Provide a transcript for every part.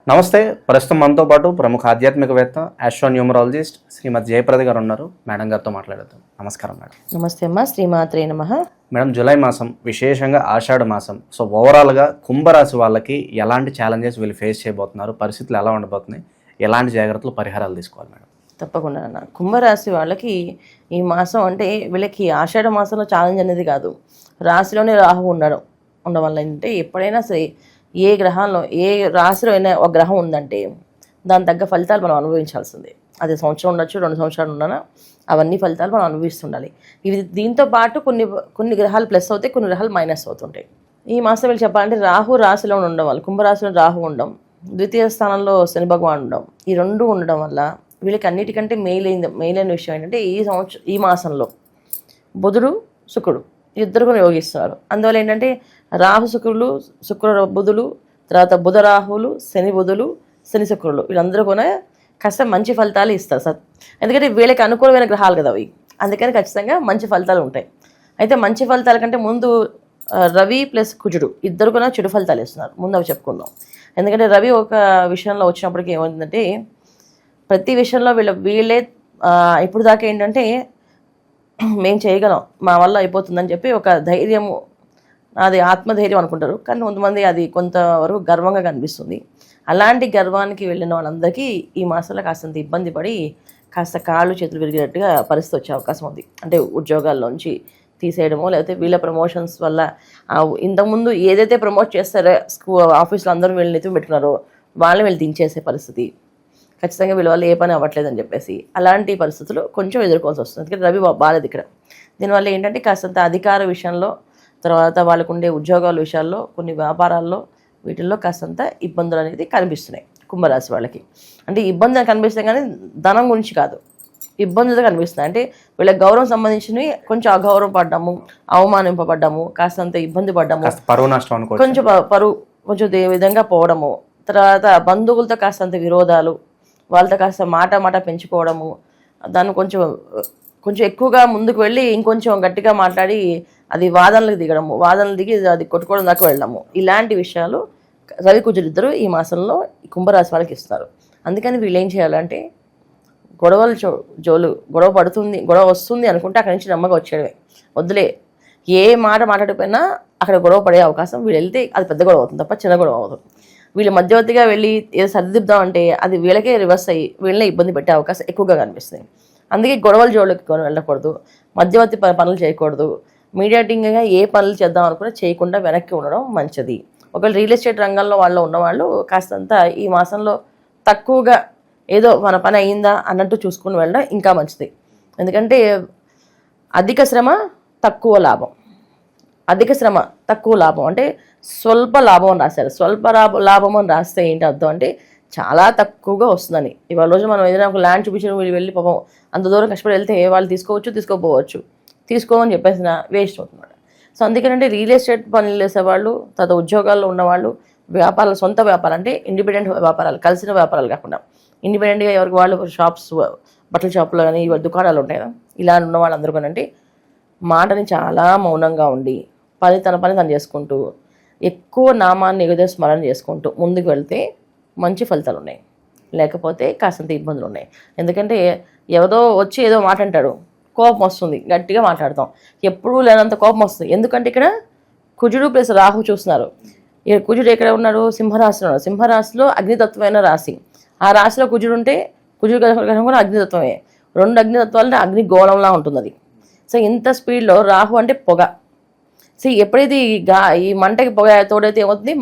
నమస్తే. ప్రస్తుతం మనతో పాటు ప్రముఖ ఆధ్యాత్మికవేత్త ఆస్ట్రోన్యూమరాలజిస్ట్ శ్రీమతి జయప్రద గారు ఉన్నారు. మేడం గారితో మాట్లాడదాం. నమస్కారం మేడం. నమస్తే అమ్మా. శ్రీమాత్రే నమః. మేడం, జూలై మాసం, విశేషంగా ఆషాఢ మాసం, సో ఓవరాల్గా కుంభరాశి వాళ్ళకి ఎలాంటి ఛాలెంజెస్ వీళ్ళు ఫేస్ చేయబోతున్నారు, పరిస్థితులు ఎలా ఉండబోతున్నాయి, ఎలాంటి జాగ్రత్తలు పరిహారాలు తీసుకోవాలి మేడం? తప్పకుండా అన్న. కుంభరాశి వాళ్ళకి ఈ మాసం అంటే వీళ్ళకి ఆషాఢ మాసంలో ఛాలెంజ్ అనేది కాదు, రాశిలోనే రాహు ఉండడం వల్ల ఏంటంటే ఎప్పుడైనా సరే ఏ గ్రహంలో ఏ రాశిలో అయినా ఒక గ్రహం ఉందంటే దాని తగ్గ ఫలితాలు మనం అనుభవించాల్సిందే. అది సంవత్సరం ఉండొచ్చు, 2 సంవత్సరాలు ఉండనా, అవన్నీ ఫలితాలు మనం అనుభవిస్తుండాలి. ఇవి దీంతో పాటు కొన్ని గ్రహాలు ప్లస్ అవుతాయి, కొన్ని గ్రహాలు మైనస్ అవుతుంటాయి. ఈ మాసం వీళ్ళు చెప్పాలంటే రాహు రాశిలో ఉండడం వల్ల, కుంభరాశిలో రాహు ఉండడం, ద్వితీయ స్థానంలో శని భగవాన్ ఉండడం, ఈ రెండు ఉండడం వల్ల వీళ్ళకి అన్నిటికంటే మెయిలైన విషయం ఏంటంటే ఈ మాసంలో బుధుడు శుక్రుడు ఇద్దరు కూడా యోగిస్తున్నారు. అందువల్ల ఏంటంటే రాహు శుక్రులు, శుక్ర బుధులు, తర్వాత బుధ రాహువులు, శని బుధులు, శని శుక్రులు వీళ్ళందరూ కూడా కాస్త మంచి ఫలితాలు ఇస్తారు. ఎందుకంటే వీళ్ళకి అనుకూలమైన గ్రహాలు కదా అవి, అందుకని ఖచ్చితంగా మంచి ఫలితాలు ఉంటాయి. అయితే మంచి ఫలితాల కంటే ముందు రవి ప్లస్ కుజుడు ఇద్దరు కూడా చెడు ఫలితాలు ఇస్తున్నారు. ముందు అవి చెప్పుకుందాం. ఎందుకంటే రవి ఒక విషయంలో వచ్చినప్పటికీ ఏమవుతుందంటే ప్రతి విషయంలో వీళ్ళే ఇప్పుడు దాకా ఏంటంటే మేము చేయగలం, మా వల్ల అయిపోతుందని చెప్పి ఒక ధైర్యము, అది ఆత్మధైర్యం అనుకుంటారు. కానీ కొంతమంది అది కొంతవరకు గర్వంగా కనిపిస్తుంది. అలాంటి గర్వానికి వెళ్ళిన వాళ్ళందరికీ ఈ మాసంలో కాస్తంత ఇబ్బంది పడి కాస్త కాళ్ళు చేతులు విరిగినట్టుగా పరిస్థితి వచ్చే అవకాశం ఉంది. అంటే ఉద్యోగాల్లోంచి తీసేయడమో, లేకపోతే వీళ్ళ ప్రమోషన్స్ వల్ల ఇంతకుముందు ఏదైతే ప్రమోట్ చేస్తారో ఆఫీస్లో అందరూ వీళ్ళని ఎత్తుకు పెట్టుకున్నారో వాళ్ళని వీళ్ళు దించేసే పరిస్థితి, ఖచ్చితంగా వీళ్ళ వల్ల ఏ పని అవ్వట్లేదని చెప్పేసి అలాంటి పరిస్థితులు కొంచెం ఎదుర్కోవాల్సి వస్తుంది. ఎందుకంటే రవి బాగాలేదు ఇక్కడ. దీనివల్ల ఏంటంటే కాస్తంత అధికార విషయంలో, తర్వాత వాళ్ళకు ఉండే ఉద్యోగాల విషయాల్లో, కొన్ని వ్యాపారాల్లో, వీటిల్లో కాస్తంత ఇబ్బందులు అనేది కనిపిస్తున్నాయి కుంభరాశి వాళ్ళకి. అంటే ఇబ్బందులు కనిపిస్తాయి కానీ ధనం గురించి కాదు, ఇబ్బందులు కనిపిస్తున్నాయి. అంటే వీళ్ళకి గౌరవం సంబంధించినవి కొంచెం అగౌరవ పడ్డాము, అవమానింపబడ్డాము, కాస్తంత ఇబ్బంది పడ్డాము, పరువు నష్టం, కొంచెం పరువు కొంచెం విధంగా పోవడము, తర్వాత బంధువులతో కాస్తంత విరోధాలు, వాళ్ళతో కాస్త మాట పెంచుకోవడము, దాన్ని కొంచెం ఎక్కువగా ముందుకు వెళ్ళి ఇంకొంచెం గట్టిగా మాట్లాడి అది వాదనలకు దిగడము, వాదనలు దిగి అది కొట్టుకోవడం దాకా వెళ్ళడము, ఇలాంటి విషయాలు రవి కుజులు ఇద్దరు ఈ మాసంలో కుంభరాశి వాళ్ళకి ఇస్తారు. అందుకని వీళ్ళు ఏం చేయాలంటే గొడవలు గొడవ వస్తుంది అనుకుంటే అక్కడి నుంచి నమ్మకం వచ్చేయడమే. వద్దులే, ఏ మాట మాట్లాడిపోయినా అక్కడ గొడవ పడే అవకాశం, వీళ్ళు వెళ్తే అది పెద్ద గొడవ అవుతుంది తప్ప చిన్న గొడవ అవుతుంది. వీళ్ళు మధ్యవర్తిగా వెళ్ళి ఏదో సర్దిద్దామంటే అది వీళ్ళకే రివర్స్ అయ్యి వీళ్ళనే ఇబ్బంది పెట్టే అవకాశం ఎక్కువగా కనిపిస్తుంది. అందుకే గొడవల జోళ్ళకి వెళ్ళకూడదు, మధ్యవర్తి పనులు చేయకూడదు, మీడియేటింగ్గా ఏ పనులు చేద్దాం అనుకున్నా చేయకుండా వెనక్కి ఉండడం మంచిది. ఒకవేళ రియల్ ఎస్టేట్ రంగంలో ఉన్నవాళ్ళు కాస్తంత ఈ మాసంలో తక్కువగా ఏదో మన పని అయిందా అన్నట్టు చూసుకుని వెళ్ళడం ఇంకా మంచిది. ఎందుకంటే అధిక శ్రమ తక్కువ లాభం, అధిక శ్రమ తక్కువ లాభం అంటే స్వల్ప లాభం అని రాశారు. స్వల్ప లాభం అని రాస్తే ఏంటి అర్థం అంటే చాలా తక్కువగా వస్తుందని. ఇవాళ రోజు మనం ఏదైనా ఒక ల్యాండ్ చూపించిన వీళ్ళు వెళ్ళి పాపం అంత దూరం కష్టపడి వెళ్తే వాళ్ళు తీసుకోకపోవచ్చు, తీసుకోమని చెప్పేసిన వేస్ట్ అవుతుందన్నమాట. సో అందుకనంటే రియల్ ఎస్టేట్ పనులు చేసేవాళ్ళు, తర్వాత ఉద్యోగాల్లో ఉన్నవాళ్ళు, వ్యాపారాలు, సొంత వ్యాపారం అంటే ఇండిపెండెంట్ వ్యాపారాలు, కలిసిన వ్యాపారాలు కాకుండా ఇండిపెండెంట్గా ఎవరికి వాళ్ళు షాప్స్, బట్టల షాపులు కానీ దుకాణాలు ఉంటాయి కదా, ఇలా ఉన్న వాళ్ళందరూ కానీ మాటని చాలా మౌనంగా ఉండి తన పని తను చేసుకుంటూ ఎక్కువ నామాన్ని ఎగుదే స్మరణ చేసుకుంటూ ముందుకు వెళ్తే మంచి ఫలితాలు ఉన్నాయి. లేకపోతే కాసంత ఇబ్బందులు ఉన్నాయి. ఎందుకంటే ఏదో వచ్చి ఏదో మాట అంటాడు, కోపం వస్తుంది, గట్టిగా మాట్లాడతాం, ఎప్పుడూ లేనంత కోపం వస్తుంది. ఎందుకంటే ఇక్కడ కుజుడు ప్లస్ రాహు చూస్తున్నారు. కుజుడు ఎక్కడ ఉన్నాడు? సింహరాశిలో ఉన్నాడు. సింహరాశిలో అగ్నితత్వమైన రాశి. ఆ రాశిలో కుజుడు ఉంటే కుజుడు గ్రహం కూడా అగ్నితత్వమే. 2 అగ్నితత్వాలంటే అగ్ని గోళంలా ఉంటుంది అది. సో ఇంత స్పీడ్లో రాహు అంటే పొగ. సో ఎప్పుడైతే ఈ మంటకి పొగ తోడైతే ఏమవుతుంది,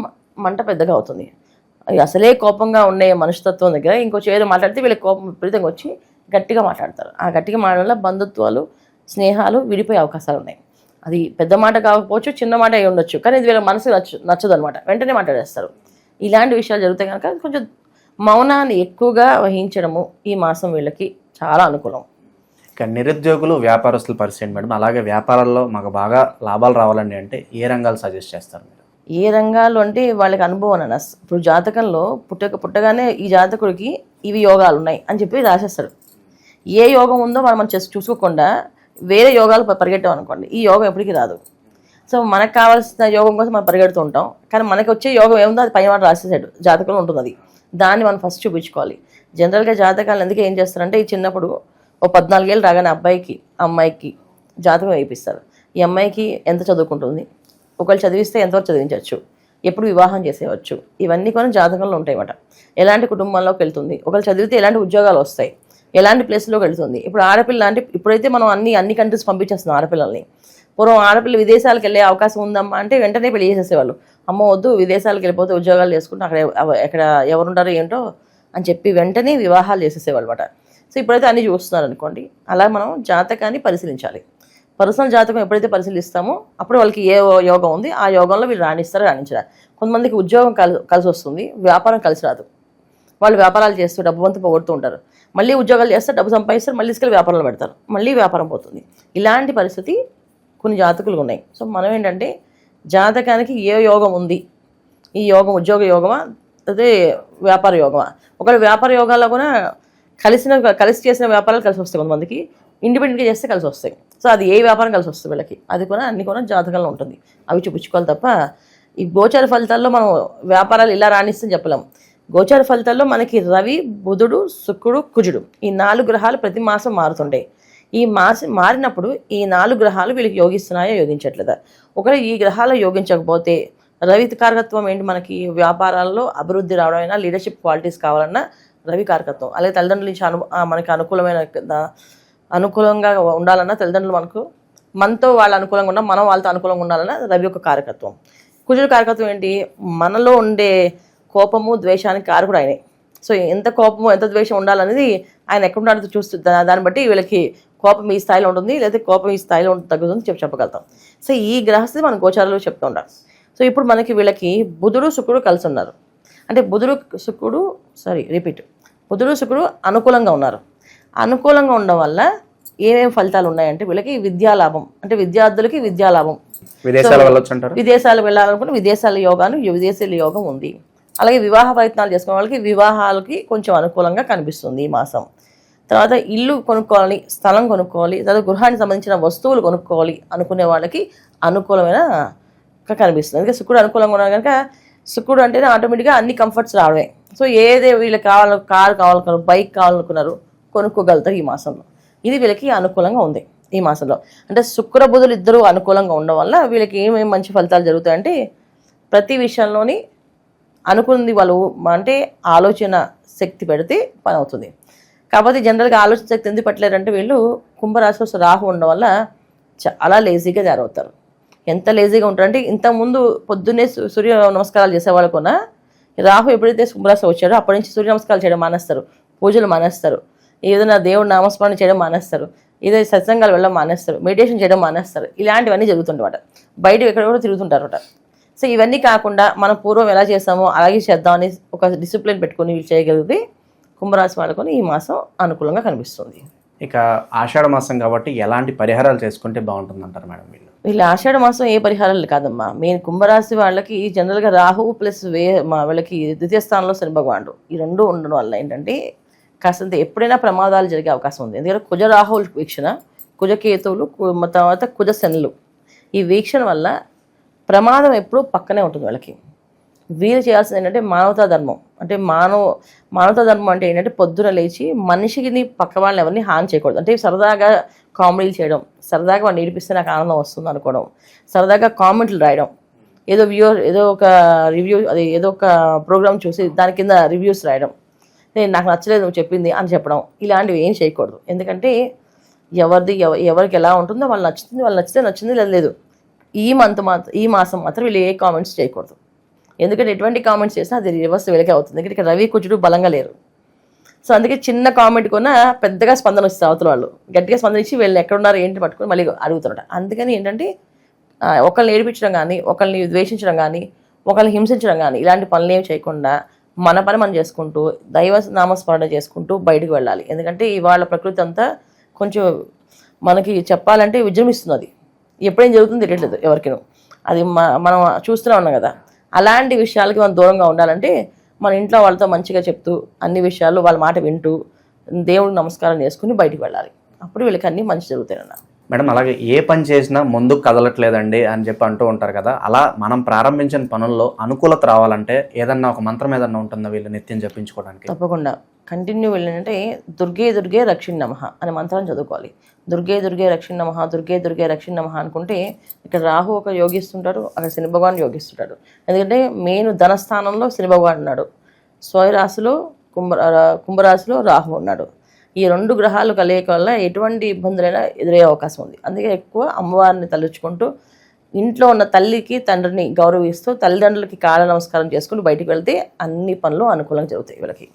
మంట పెద్దగా అవుతుంది. అసలే కోపంగా ఉండే మనుషుతత్వం దగ్గర ఇంకొంచెం ఏదో మాట్లాడితే వీళ్ళకి కోపం విపరీతంగా వచ్చి గట్టిగా మాట్లాడతారు. ఆ గట్టిగా మాట్లాడడం వల్ల బంధుత్వాలు, స్నేహాలు విడిపోయే అవకాశాలు ఉన్నాయి. అది పెద్ద మాట కాకపోవచ్చు, చిన్న మాట అయి ఉండొచ్చు, కానీ ఇది వీళ్ళ మనసు నచ్చదు అనమాట, వెంటనే మాట్లాడేస్తారు. ఇలాంటి విషయాలు జరుగుతాయి కనుక కొంచెం మౌనాన్ని ఎక్కువగా వహించడము ఈ మాసం వీళ్ళకి చాలా అనుకూలం. ఇక నిరుద్యోగులు, వ్యాపారస్తుల పరిస్థితి మేడం, అలాగే వ్యాపారాల్లో మాకు బాగా లాభాలు రావాలండి అంటే ఏ రంగాలు సజెస్ట్ చేస్తారు మీరు? ఏ రంగాలు అంటే వాళ్ళకి అనుభవం అన్న. ఇప్పుడు జాతకంలో పుట్టగానే ఈ జాతకుడికి ఇవి యోగాలు ఉన్నాయి అని చెప్పి రాసేస్తారు. ఏ యోగం ఉందో మనం చూసుకోకుండా వేరే యోగాలు పరిగెట్టాం అనుకోండి, ఈ యోగం ఎప్పటికీ రాదు. సో మనకు కావాల్సిన యోగం కోసం మనం పరిగెడుతూ ఉంటాం, కానీ మనకి వచ్చే యోగం ఏముందో అది పైన రాసేసాడు, జాతకంలో ఉంటుంది. అది దాన్ని మనం ఫస్ట్ చూపించుకోవాలి. జనరల్గా జాతకాలు అందుకే ఏం చేస్తారంటే, ఈ చిన్నప్పుడు ఓ 14 ఏళ్ళు రాగానే అబ్బాయికి అమ్మాయికి జాతకం వేయిస్తారు. ఈ అమ్మాయికి ఎంత చదువుకుంటుంది, ఒకళ్ళు చదివిస్తే ఎంతవరకు చదివించవచ్చు, ఎప్పుడు వివాహం చేసేయవచ్చు, ఇవన్నీ కూడా జాతకంలో ఉంటాయన్నమాట. ఎలాంటి కుటుంబంలోకి వెళ్తుంది, ఒకళ్ళు చదివితే ఎలాంటి ఉద్యోగాలు వస్తాయి, ఎలాంటి ప్లేస్లోకి వెళ్తుంది. ఇప్పుడు ఆడపిల్ల అంటే ఇప్పుడైతే మనం అన్ని కంట్రీస్ పంపించేస్తున్నాం ఆడపిల్లల్ని. పూర్వం ఆడపిల్ల విదేశాలకు వెళ్ళే అవకాశం ఉందమ్మా అంటే వెంటనే పెళ్లి చేసేసేవాళ్ళు. అమ్మ వద్దు, విదేశాలకు వెళ్ళిపోతే ఉద్యోగాలు చేసుకుంటే ఎక్కడ ఎవరుంటారో ఏంటో అని చెప్పి వెంటనే వివాహాలు చేసేసేవాళ్ళు అనమాట. సో ఇప్పుడైతే అన్నీ చూస్తున్నారు అనుకోండి. అలా మనం జాతకాన్ని పరిశీలించాలి. పర్సనల్ జాతకం ఎప్పుడైతే పరిశీలిస్తామో అప్పుడు వాళ్ళకి ఏ యోగం ఉంది, ఆ యోగంలో వీళ్ళు రాణించరా. కొంతమందికి ఉద్యోగం కలిసి వస్తుంది, వ్యాపారం కలిసి రాదు. వాళ్ళు వ్యాపారాలు చేస్తూ డబ్బు అంతా పోగొడుతూ ఉంటారు. మళ్ళీ ఉద్యోగాలు చేస్తారు, డబ్బు సంపాదిస్తారు, మళ్ళీ తీసుకెళ్ళి వ్యాపారంలో పెడతారు, మళ్ళీ వ్యాపారం పోతుంది. ఇలాంటి పరిస్థితి కొన్ని జాతకులు ఉన్నాయి. సో మనం ఏంటంటే జాతకానికి ఏ యోగం ఉంది, ఈ యోగం ఉద్యోగ యోగమా అదే వ్యాపార యోగమా. ఒకవేళ వ్యాపార యోగాల్లో కూడా కలిసి చేసిన వ్యాపారాలు కలిసి వస్తాయి, కొంతమందికి ఇండిపెండెంట్గా చేస్తే కలిసి వస్తాయి. సో అది ఏ వ్యాపారం కలిసి వస్తుంది వీళ్ళకి, అది కూడా అన్ని కూడా జాతకంలో ఉంటుంది. అవి చూపించుకోవాలి తప్ప ఈ గోచార ఫలితాల్లో మనం వ్యాపారాలు ఇలా రాణిస్తే చెప్పలేం. గోచార ఫలితాల్లో మనకి రవి, బుధుడు, శుక్రుడు, కుజుడు ఈ 4 గ్రహాలు ప్రతి మాసం మారుతుంటాయి. ఈ మాసం మారినప్పుడు ఈ 4 గ్రహాలు వీళ్ళకి యోగిస్తున్నాయో యోగించట్లేదా. ఒకవేళ ఈ గ్రహాలు యోగించకపోతే రవి కారకత్వం ఏంటి, మనకి వ్యాపారాల్లో అభివృద్ధి రావడమైనా, లీడర్షిప్ క్వాలిటీస్ కావాలన్నా రవి కారకత్వం. అలాగే తల్లిదండ్రుల నుంచి మనకి అనుకూలంగా ఉండాలన్నా, తల్లిదండ్రులు మనతో వాళ్ళు అనుకూలంగా ఉన్నా, మనం వాళ్ళతో అనుకూలంగా ఉండాలన్నా రవి యొక్క కారకత్వం. కుజుడు కారకత్వం ఏంటి, మనలో ఉండే కోపము ద్వేషానికి కారకుడు ఆయనే. సో ఎంత కోపము ఎంత ద్వేషం ఉండాలనేది ఆయన ఎక్కడున్నాడో చూస్తుంది. దాన్ని బట్టి వీళ్ళకి కోపం ఈ స్థాయిలో ఉంటుంది, లేకపోతే కోపం ఈ స్థాయిలో తగ్గుతుంది చెప్పగలుగుతాం. సో ఈ గ్రహస్థితి మనం గోచారాలు చెప్తూ ఉంటాం. సో ఇప్పుడు మనకి వీళ్ళకి బుధుడు శుక్రుడు కలిసి ఉన్నారు. అంటే బుధుడు శుక్రుడు అనుకూలంగా ఉన్నారు. అనుకూలంగా ఉండడం వల్ల ఏమేమి ఫలితాలు ఉన్నాయంటే వీళ్ళకి విద్యాలాభం, అంటే విద్యార్థులకి విద్యాలాభం, విదేశాలు వెళ్ళాలనుకుంటే విదేశాల యోగం ఉంది. అలాగే వివాహ ప్రయత్నాలు చేసుకునే వాళ్ళకి వివాహాలకి కొంచెం అనుకూలంగా కనిపిస్తుంది ఈ మాసం. తర్వాత ఇల్లు కొనుక్కోవాలి, స్థలం కొనుక్కోవాలి, తర్వాత గృహానికి సంబంధించిన వస్తువులు కొనుక్కోవాలి అనుకునే వాళ్ళకి అనుకూలమైన కనిపిస్తుంది. అందుకే శుక్రుడు అనుకూలంగా ఉన్నారు కనుక శుక్రుడు అంటేనే ఆటోమేటిక్గా అన్ని కంఫర్ట్స్ రావడమే. సో ఏదే వీళ్ళకి కారు కావాలనుకున్నారు, బైక్ కావాలనుకున్నారు, కొనుక్కోగలుగుతారు ఈ మాసంలో. ఇది వీళ్ళకి అనుకూలంగా ఉంది ఈ మాసంలో. అంటే శుక్ర బుధులు ఇద్దరు అనుకూలంగా ఉండడం వల్ల వీళ్ళకి ఏమేమి మంచి ఫలితాలు జరుగుతాయంటే ప్రతి విషయంలోని అనుకుంది వాళ్ళు అంటే ఆలోచన శక్తి పెడితే పని అవుతుంది. కాకపోతే జనరల్గా ఆలోచన శక్తి ఎందుకు పెట్టలేరంటే వీళ్ళు కుంభరాశిలో రాహు ఉండడం వల్ల చాలా లేజీగా తయారవుతారు. ఎంత లేజీగా ఉంటారంటే ఇంతకుముందు పొద్దున్నే సూర్య నమస్కారాలు చేసేవాళ్ళు కొన్నా రాహు ఎప్పుడైతే కుంభరాశి వచ్చాడో అప్పటి నుంచి సూర్య నమస్కారాలు చేయడం మానేస్తారు, పూజలు మానేస్తారు, ఏదైనా దేవుడు నామస్మరణ చేయడం మానేస్తారు, ఏదో సత్సంగాలు వెళ్ళడం మానేస్తారు, మెడిటేషన్ చేయడం మానేస్తారు. ఇలాంటివన్నీ జరుగుతుంటారట. బయట ఎక్కడ కూడా తిరుగుతుంటారట. సో ఇవన్నీ కాకుండా మనం పూర్వం ఎలా చేసామో అలాగే చేద్దామని ఒక డిసిప్లిన్ పెట్టుకొని వీళ్ళు చేయగలిగితే కుంభరాశి వాళ్ళకొని ఈ మాసం అనుకూలంగా కనిపిస్తుంది. ఇక ఆషాఢ మాసం కాబట్టి ఎలాంటి పరిహారాలు చేసుకుంటే బాగుంటుంది అంటారు మేడం? వీళ్ళు ఆషాఢ మాసం ఏ పరిహారాలు కాదమ్మా, మెయిన్ కుంభరాశి వాళ్ళకి జనరల్గా రాహు ప్లస్ వీళ్ళకి ద్వితీయ స్థానంలో శని భగవానుడు ఈ రెండు ఉండడం వల్ల ఏంటంటే కాస్తంత ఎప్పుడైనా ప్రమాదాలు జరిగే అవకాశం ఉంది. ఎందుకంటే కుజ రాహువుల వీక్షణ, కుజకేతువులు, తర్వాత కుజ శనులు ఈ వీక్షణ వల్ల ప్రమాదం ఎప్పుడూ పక్కనే ఉంటుంది వాళ్ళకి. వీళ్ళు చేయాల్సింది ఏంటంటే మానవతా ధర్మం. అంటే మానవతా ధర్మం అంటే ఏంటంటే పొద్దున లేచి మనిషిని పక్క వాళ్ళని ఎవరిని హాని చేయకూడదు. అంటే సరదాగా కామెడీలు చేయడం, సరదాగా వాడిని నేర్పిస్తే నాకు ఆనందం వస్తుంది అనుకోవడం, సరదాగా కామెంట్లు రాయడం, ఏదో ఒక రివ్యూ అది ఏదో ఒక ప్రోగ్రామ్ చూసి దాని కింద రివ్యూస్ రాయడం, నాకు నచ్చలేదు నువ్వు చెప్పింది అని చెప్పడం, ఇలాంటివి ఏం చేయకూడదు. ఎందుకంటే ఎవరికి ఎలా ఉంటుందో వాళ్ళు నచ్చితే నచ్చింది లేదు. ఈ మాసం మాత్రం వీళ్ళు ఏ కామెంట్స్ చేయకూడదు. ఎందుకంటే ఎటువంటి కామెంట్స్ చేసినా అది రివర్స్ వీళ్ళకే అవుతుంది. ఎందుకంటే రవి కుజుడు బలంగా లేరు. సో అందుకే చిన్న కామెంట్ కొన్నా పెద్దగా స్పందన వస్తుంది. అవతల వాళ్ళు గట్టిగా స్పందన ఇచ్చి వీళ్ళు ఎక్కడున్నారు ఏంటి పట్టుకొని మళ్ళీ అడుగుతారట. అందుకని ఏంటంటే ఒకళ్ళని ఏడిపించడం కానీ, ఒకళ్ళని ద్వేషించడం కానీ, ఒకళ్ళని హింసించడం కానీ ఇలాంటి పనులు ఏమి చేయకుండా మన పని మనం చేసుకుంటూ దైవ నామస్మరణ చేసుకుంటూ బయటకు వెళ్ళాలి. ఎందుకంటే ఇవాళ ప్రకృతి అంతా కొంచెం మనకి చెప్పాలంటే విజృంభిస్తున్నది. ఎప్పుడేం జరుగుతుందో తెలియట్లేదు ఎవరికినూ. అది మనం చూస్తూనే ఉన్నాం కదా. అలాంటి విషయాలకి మనం దూరంగా ఉండాలంటే మన ఇంట్లో వాళ్ళతో మంచిగా చెప్తూ అన్ని విషయాలు వాళ్ళ మాట వింటూ దేవుడికి నమస్కారం చేసుకుని బయటికి వెళ్ళాలి. అప్పుడు వీళ్ళకి అన్నీ మంచి జరుగుతాయన్న. మేడం అలాగే ఏ పని చేసినా ముందుకు కదలట్లేదండి అని చెప్పి అంటూ ఉంటారు కదా, అలా మనం ప్రారంభించిన పనుల్లో అనుకూలత రావాలంటే ఏదన్నా ఒక మంత్రం ఏదన్నా ఉంటుందా వీళ్ళు నిత్యం జపించుకోవడానికి? తప్పకుండా కంటిన్యూ వెళ్ళినంటే దుర్గే దుర్గే రక్షిణ్ నమః అనే మంత్రాన్ని చదువుకోవాలి. దుర్గే దుర్గే రక్షిణ్ నమః, దుర్గే దుర్గే రక్షిణ్ నమః అనుకుంటే ఇక్కడ రాహు ఒక యోగిస్తుంటాడు, అక్కడ శని భగవాన్ యోగిస్తుంటాడు. ఎందుకంటే మెయిన్ ధనస్థానంలో శని భగవాన్ ఉన్నాడు, స్వరాశిలో కుంభరాశిలో రాహు ఉన్నాడు. ఈ 2 గ్రహాలు కలయిక వల్ల ఎటువంటి ఇబ్బందులైనా ఎదురయ్యే అవకాశం ఉంది. అందుకే ఎక్కువ అమ్మవారిని తలుచుకుంటూ ఇంట్లో ఉన్న తల్లికి తండ్రిని గౌరవిస్తూ తల్లిదండ్రులకి కాళ్ళ నమస్కారం చేసుకుని బయటికి వెళ్తే అన్ని పనులు అనుకూలంగా జరుగుతాయి వీళ్ళకి.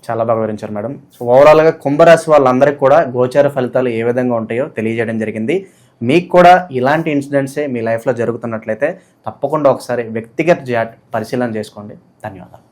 చాలా బాగా వివరించారు మేడం. సో ఓవరాల్గా కుంభరాశి వాళ్ళందరికీ కూడా గోచార ఫలితాలు ఏ విధంగా ఉంటాయో తెలియజేయడం జరిగింది. మీకు కూడా ఇలాంటి ఇన్సిడెంట్సే మీ లైఫ్లో జరుగుతున్నట్లయితే తప్పకుండా ఒకసారి వ్యక్తిగత పరిశీలన చేసుకోండి. ధన్యవాదాలు.